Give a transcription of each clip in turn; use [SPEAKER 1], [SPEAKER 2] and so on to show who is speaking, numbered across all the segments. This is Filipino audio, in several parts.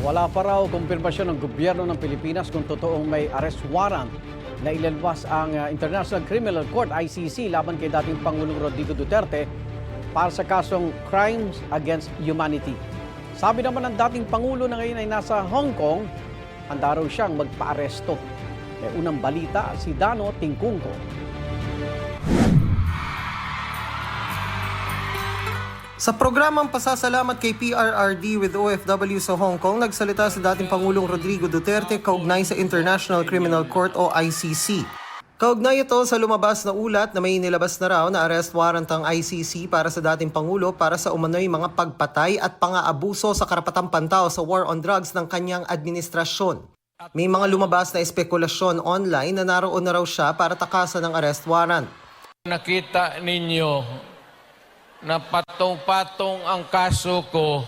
[SPEAKER 1] Wala pa raw kumpirmasyon ng gobyerno ng Pilipinas kung totoong may arrest warrant na ilalabas ang International Criminal Court ICC laban kay dating Pangulong Rodrigo Duterte para sa kasong Crimes Against Humanity. Sabi naman ng dating Pangulo na ngayon ay nasa Hong Kong, handa raw siyang magpa-aresto. May unang balita si Dano Tingkungko.
[SPEAKER 2] Sa programang pasasalamat kay PRRD with OFW sa Hong Kong, nagsalita si dating Pangulong Rodrigo Duterte kaugnay sa International Criminal Court o ICC. Kaugnay ito sa lumabas na ulat na may nilabas na raw na arrest warrant ang ICC para sa dating Pangulo para sa umano'y mga pagpatay at pang-aabuso sa karapatang pantao sa war on drugs ng kanyang administrasyon. May mga lumabas na espekulasyon online na naroon na raw siya para takasan ng arrest warrant.
[SPEAKER 3] Nakita ninyo na patong-patong ang kaso ko,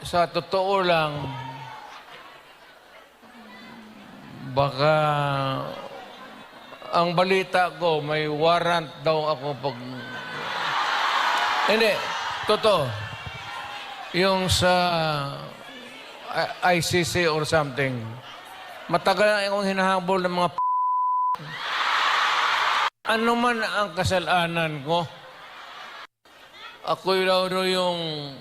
[SPEAKER 3] sa totoo lang, baka ang balita ko, may warrant daw ako pag... Hindi, totoo. Yung sa ICC or something, matagal na akong hinahabol ng mga ano man ang kasalanan ko, ako'y raw yung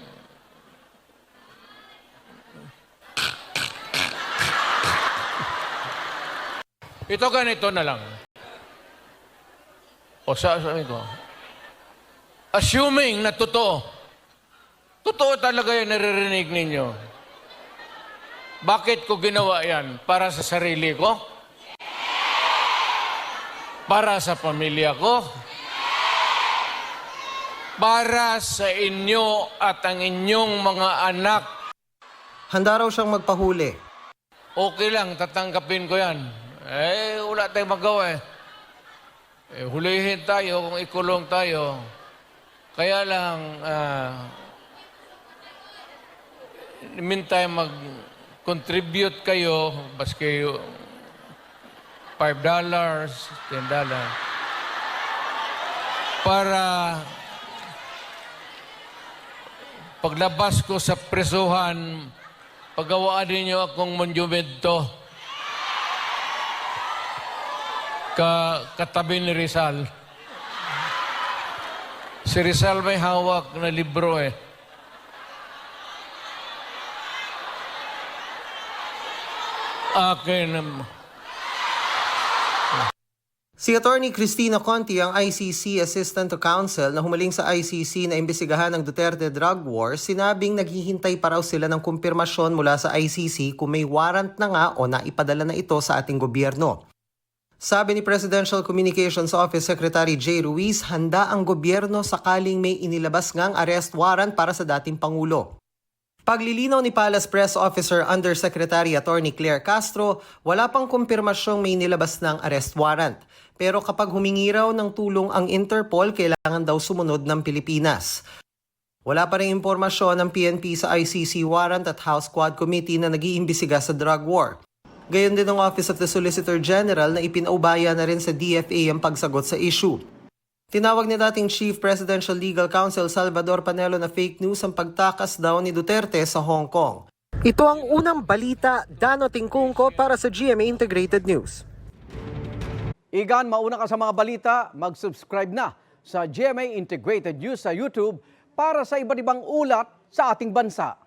[SPEAKER 3] ito ganito na lang. O sabi ko, assuming na totoo talaga yung naririnig ninyo, bakit ko ginawa yan? Para sa sarili ko? Para sa pamilya ko, para sa inyo at ang inyong mga anak.
[SPEAKER 2] Handa raw siyang magpahuli.
[SPEAKER 3] Okay lang, tatanggapin ko yan. Wala tayong magawa hulihin tayo kung ikulong tayo. Kaya lang, meantime mag-contribute kayo, baski $5, $10, para paglabas ko sa presuhan, pagawaan ninyo akong monumento katabi ni Rizal. Si Rizal may hawak na libro Akin
[SPEAKER 2] Si Attorney Cristina Conti, ang ICC Assistant to Counsel na humaling sa ICC na imbestigahan ng Duterte drug war, sinabing naghihintay pa raw sila ng kumpirmasyon mula sa ICC kung may warrant na nga o naipadala na ito sa ating gobyerno. Sabi ni Presidential Communications Office Secretary Jay Ruiz, handa ang gobyerno sakaling may inilabas ngang arrest warrant para sa dating Pangulo. Paglilinaw ni Palace Press Officer Undersecretary Attorney Claire Castro, wala pang kumpirmasyong may nilabas ng arrest warrant. Pero kapag humingi raw ng tulong ang Interpol, kailangan daw sumunod ng Pilipinas. Wala pa rin impormasyon ng PNP sa ICC warrant at House Quad Committee na nag-iimbestiga sa drug war. Gayon din ang Office of the Solicitor General na ipinaubaya na rin sa DFA ang pagsagot sa issue. Tinawag ni dating Chief Presidential Legal Counsel Salvador Panelo na fake news ang pagtakas daw ni Duterte sa Hong Kong. Ito ang unang balita, Dano Tingkungko para sa GMA Integrated News.
[SPEAKER 1] Igan, mauna ka sa mga balita, mag-subscribe na sa GMA Integrated News sa YouTube para sa iba't ibang ulat sa ating bansa.